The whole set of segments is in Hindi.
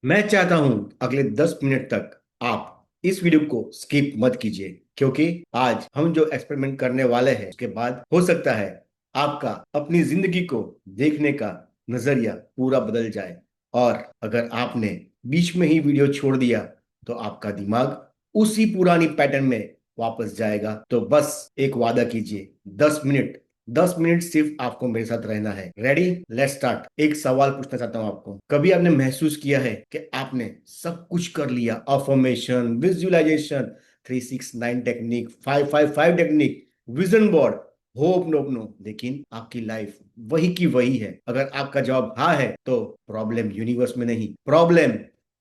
मैं चाहता हूं अगले 10 मिनट तक आप इस वीडियो को स्किप मत कीजिए, क्योंकि आज हम जो एक्सपेरिमेंट करने वाले हैं उसके बाद हो सकता है आपका अपनी जिंदगी को देखने का नजरिया पूरा बदल जाए। और अगर आपने बीच में ही वीडियो छोड़ दिया तो आपका दिमाग उसी पुरानी पैटर्न में वापस जाएगा। तो बस एक वादा कीजिए, 10 मिनट, 10 मिनट सिर्फ आपको मेरे साथ रहना है। रेडी? Let's start. एक सवाल पूछना चाहता हूं आपको, कभी आपने महसूस किया है कि आपने सब कुछ कर लिया, affirmation, visualization, 369 technique, 555 technique, vision board, होप नो नो, लेकिन आपकी लाइफ वही की वही है? अगर आपका जवाब हाँ है तो प्रॉब्लम यूनिवर्स में नहीं, प्रॉब्लम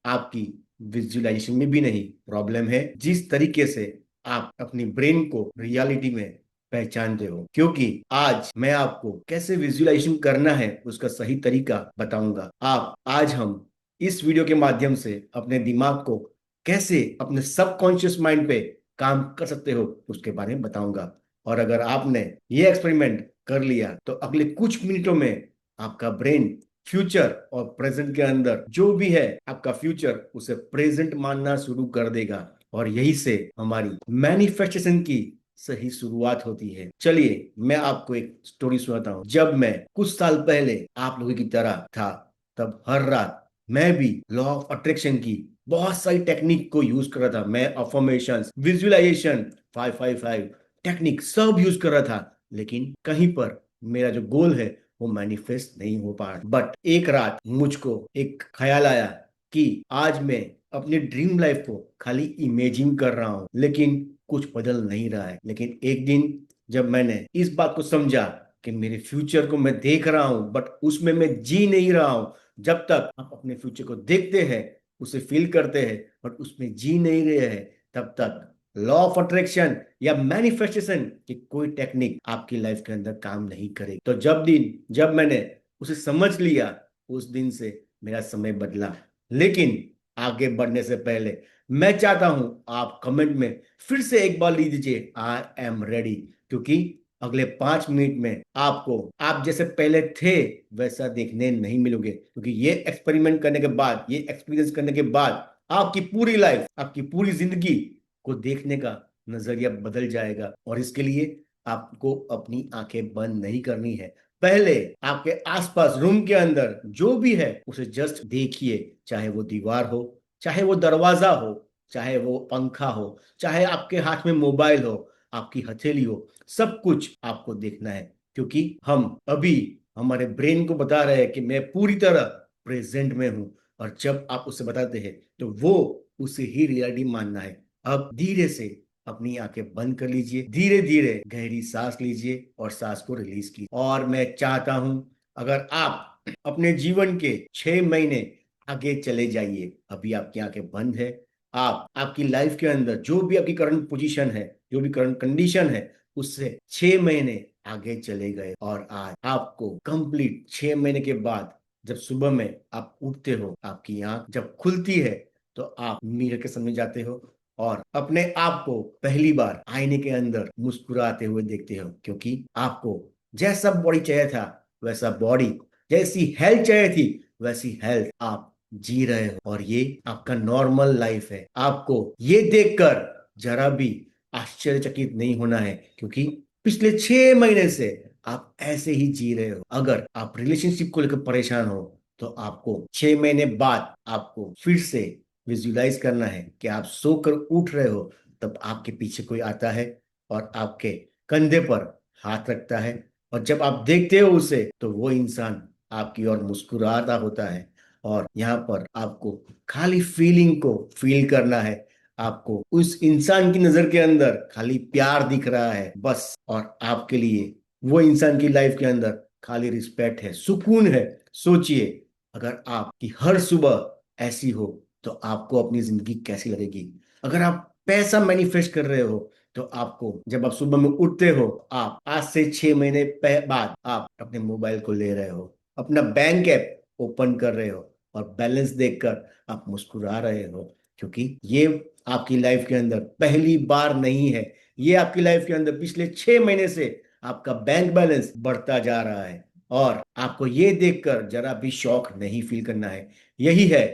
आपकी विजुअलाइजेशन में भी नहीं, प्रॉब्लम है जिस तरीके से आप अपनी ब्रेन को रियलिटी में पहचानते हो। क्योंकि आज मैं आपको कैसे विजुअलाइजेशन करना है उसका सही तरीका बताऊंगा। आप आज हम इस वीडियो के माध्यम से अपने दिमाग को कैसे अपने सबकॉन्शियस माइंड पे काम कर सकते हो उसके बारे में बताऊंगा। और अगर आपने ये एक्सपेरिमेंट कर लिया तो अगले कुछ मिनटों में आपका ब्रेन फ्यूचर और प्रेजेंट के अंदर जो भी है आपका फ्यूचर उसे प्रेजेंट मानना शुरू कर देगा। और यही से हमारी मैनिफेस्टेशन की सही शुरुआत होती है। चलिए मैं आपको एक स्टोरी सुनाता हूँ। जब मैं कुछ साल पहले आप लोगों की तरह था, तब हर रात मैं भी लॉ ऑफ अट्रैक्शन की बहुत सारी टेक्निक को यूज कर रहा था। मैं अफर्मेशन, विजुअलाइजेशन, 555 टेक्निक सब यूज कर रहा था, लेकिन कहीं पर मेरा जो गोल है वो मैनिफेस्ट नहीं हो पा रहा। बट एक रात मुझको एक ख्याल आया कि आज मैं अपनी ड्रीम लाइफ को खाली इमेजिन कर रहा हूं, लेकिन कुछ बदल नहीं रहा है। लेकिन एक दिन जब मैंने इस बात को समझा कि मेरे फ्यूचर को मैं देख रहा हूं बट उसमें मैं जी नहीं रहा हूं। जब तक आप अपने फ्यूचर को देखते हैं, उसे फील करते हैं बट उसमें जी नहीं रहे हैं, तब तक लॉ ऑफ अट्रैक्शन या मैनिफेस्टेशन की कोई टेक्निक आपकी लाइफ के अंदर काम नहीं करेगी। तो जब मैंने उसे समझ लिया, उस दिन से मेरा समय बदला। लेकिन आगे बढ़ने से पहले मैं चाहता हूं आप कमेंट में फिर से एक बार लिख दीजिए, आई एम रेडी। क्योंकि अगले 5 मिनट में आपको आप जैसे पहले थे वैसा देखने नहीं मिलोगे। क्योंकि ये एक्सपेरिमेंट करने के बाद, ये एक्सपीरियंस करने के बाद आपकी पूरी लाइफ, आपकी पूरी जिंदगी को देखने का नजरिया बदल जाएगा। और इसके लिए आपको अपनी आंखें बंद नहीं करनी है। पहले आपके आसपास रूम के अंदर जो भी है उसे जस्ट देखिए, चाहे वो दीवार हो, चाहे वो दरवाजा हो, चाहे वो पंखा हो, चाहे आपके हाथ में मोबाइल हो, आपकी हथेली हो, सब कुछ आपको देखना है। क्योंकि हम अभी हमारे ब्रेन को बता रहे हैं कि मैं पूरी तरह प्रेजेंट में हूं। और जब आप उसे बताते हैं तो वो उसे ही रियलिटी मानना है। अब धीरे से अपनी आंखें बंद कर लीजिए, धीरे धीरे गहरी सांस लीजिए और सांस को रिलीज कीजिए। और मैं चाहता हूं अगर आप अपने जीवन के 6 महीने आगे चले जाइए, अभी आपकी आंखें बंद है, आप आपकी लाइफ के अंदर जो भी आपकी करंट पोजीशन है, जो भी करंट कंडीशन है, उससे 6 महीने आगे चले गए। और आज आपको कंप्लीट 6 महीने के बाद जब सुबह में आप उठते हो, आपकी आंख जब खुलती है तो आप मिरर के सामने जाते हो और अपने आप को पहली बार आईने के अंदर मुस्कुराते हुए देखते हो। क्योंकि आपको जैसा बॉडी चाहिए था वैसा बॉडी, जैसी हेल्थ चाहिए थी वैसी हेल्थ आप जी रहे हो। और ये आपका नॉर्मल लाइफ है। आपको ये देखकर जरा भी आश्चर्यचकित नहीं होना है, क्योंकि पिछले 6 महीने से आप ऐसे ही जी रहे हो। अगर आप रिलेशनशिप को लेकर परेशान हो तो आपको 6 महीने बाद आपको फिर से विजुलाइज करना है कि आप सोकर उठ रहे हो, तब आपके पीछे कोई आता है और आपके कंधे पर हाथ रखता है। और जब आप देखते हो उसे तो वो इंसान आपकी ओर मुस्कुराता होता है। और यहाँ पर आपको खाली फीलिंग को फील करना है। आपको उस इंसान की नजर के अंदर खाली प्यार दिख रहा है बस। और आपके लिए वो इंसान की लाइफ के अंदर खाली रिस्पेक्ट है, सुकून है। सोचिए, अगर आपकी हर सुबह ऐसी हो तो आपको अपनी जिंदगी कैसी लगेगी? अगर आप पैसा मैनिफेस्ट कर रहे हो तो आपको जब आप सुबह में उठते हो, आप आज से 6 महीने बाद आप अपने मोबाइल को ले रहे हो, अपना बैंक ऐप ओपन कर रहे हो और बैलेंस देखकर आप मुस्कुरा रहे हो। क्योंकि ये आपकी लाइफ के अंदर पहली बार नहीं है, ये आपकी लाइफ के अंदर पिछले 6 महीने से आपका बैंक बैलेंस बढ़ता जा रहा है। और आपको ये देखकर जरा भी शौक नहीं फील करना है। यही है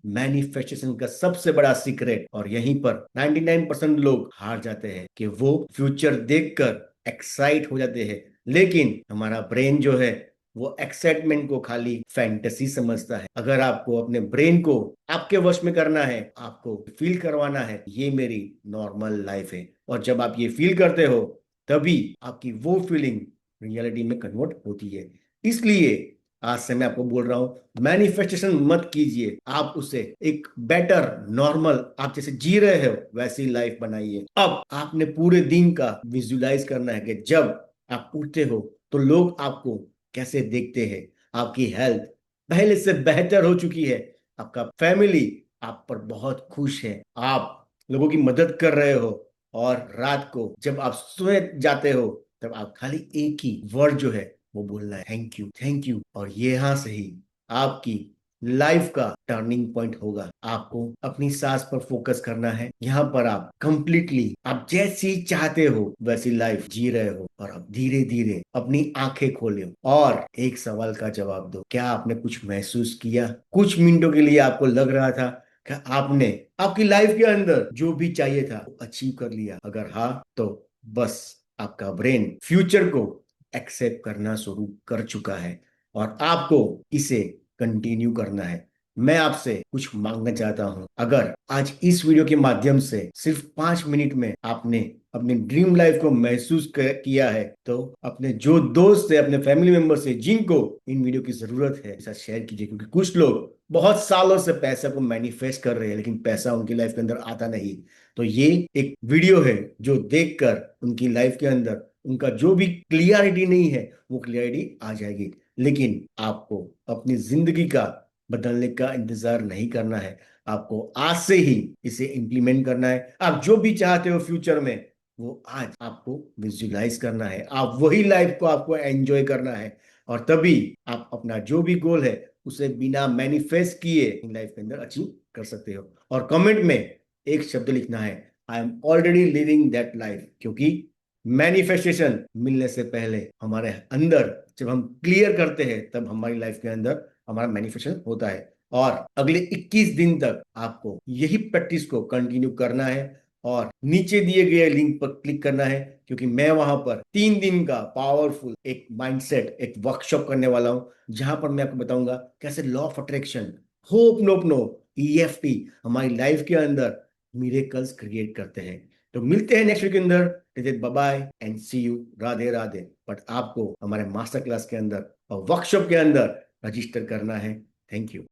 मैनिफेस्टेशन का सबसे बड़ा सीक्रेट, और यहीं पर 99% लोग हार जाते हैं कि वो फ्यूचर देखकर एक्साइट हो जाते हैं, लेकिन हमारा ब्रेन जो है वो एक्साइटमेंट को खाली फैंटेसी समझता है। अगर आपको अपने ब्रेन को आपके वश में करना है, आपको फील करवाना है ये मेरी नॉर्मल लाइफ है, और जब आप ये फील करते हो तभी आपकी वो फीलिंग रियलिटी में कन्वर्ट होती है। इसलिए आज से मैं आपको बोल रहा हूं, मैनिफेस्टेशन मत कीजिए, आप उसे एक बेटर नॉर्मल आप जैसे जी रहे हो वैसी लाइफ बनाइए। अब आपने पूरे दिन का विजुलाइज करना है कि जब आप उठते हो तो लोग आपको कैसे देखते हैं। आपकी हेल्थ पहले से बेहतर हो चुकी है, आपका फैमिली आप पर बहुत खुश है, आप लोगों की मदद कर रहे हो, और रात को जब आप सोए जाते हो तब आप खाली एक ही वर्ड जो है वो बोलना है, थैंक यू थैंक यू। और ये यहाँ से ही आपकी लाइफ का टर्निंग पॉइंट होगा। आपको अपनी सांस पर फोकस करना है, यहाँ पर आप कंप्लीटली आप जैसी चाहते हो वैसी लाइफ जी रहे हो, और अब धीरे धीरे अपनी आंखें खोले और एक सवाल का जवाब दो, क्या आपने कुछ महसूस किया? कुछ मिनटों के लिए आपको लग रहा था कि आपने आपकी लाइफ के अंदर जो भी चाहिए था वो अचीव कर लिया? अगर हाँ तो बस आपका ब्रेन फ्यूचर को एक्सेप्ट करना शुरू कर चुका है, और आपको इसे कंटिन्यू करना है। मैं आपसे कुछ मांगना चाहता हूं, अगर आज इस वीडियो के माध्यम से सिर्फ 5 मिनट में आपने अपने ड्रीम लाइफ को महसूस किया है, तो अपने जो दोस्त है, अपने फैमिली मेंबर से जिनको इन वीडियो की जरूरत है, ऐसा शेयर कीजिए, क्योंकि कुछ लोग बहुत सालों से पैसा को मैनिफेस्ट कर रहे हैं लेकिन पैसा उनकी लाइफ के अंदर आता नहीं। तो ये एक वीडियो है जो देखकर उनकी लाइफ के अंदर उनका जो भी क्लियरिटी नहीं है वो क्लियरिटी आ जाएगी। लेकिन आपको अपनी जिंदगी का बदलने का इंतजार नहीं करना है, आपको आज से ही इसे इम्प्लीमेंट करना है। आप जो भी चाहते हो फ्यूचर में वो आज आपको विजुलाइज करना है, आप वही लाइफ को आपको एंजॉय करना है, और तभी आप अपना जो भी गोल है उसे बिना मैनिफेस्ट किए इन लाइफ के अंदर अचीव कर सकते हो। और कमेंट में एक शब्द लिखना है, I am already living that life, क्योंकि मैनिफेस्टेशन मिलने से पहले हमारे अंदर जब हम क्लियर करते हैं तब हमारी लाइफ के अंदर हमारा मैनिफेस्टेशन होता है। और अगले 21 दिन तक आपको यही प्रैक्टिस को कंटिन्यू करना है, और नीचे दिए गए लिंक पर क्लिक करना है, क्योंकि मैं वहां पर 3 दिन का पावरफुल एक माइंडसेट एक वर्कशॉप करने वाला हूं, जहां पर मैं आपको बताऊंगा कैसे लॉ ऑफ अट्रैक्शन, होप नो ईएफटी हमारी लाइफ के अंदर मिरेकल्स क्रिएट करते हैं। तो मिलते हैं नेक्स्ट वीक के अंदर। Bye bye and see you, Radhe Radhe. But आपको हमारे मास्टर क्लास के अंदर और वर्कशॉप के अंदर रजिस्टर करना है। Thank you.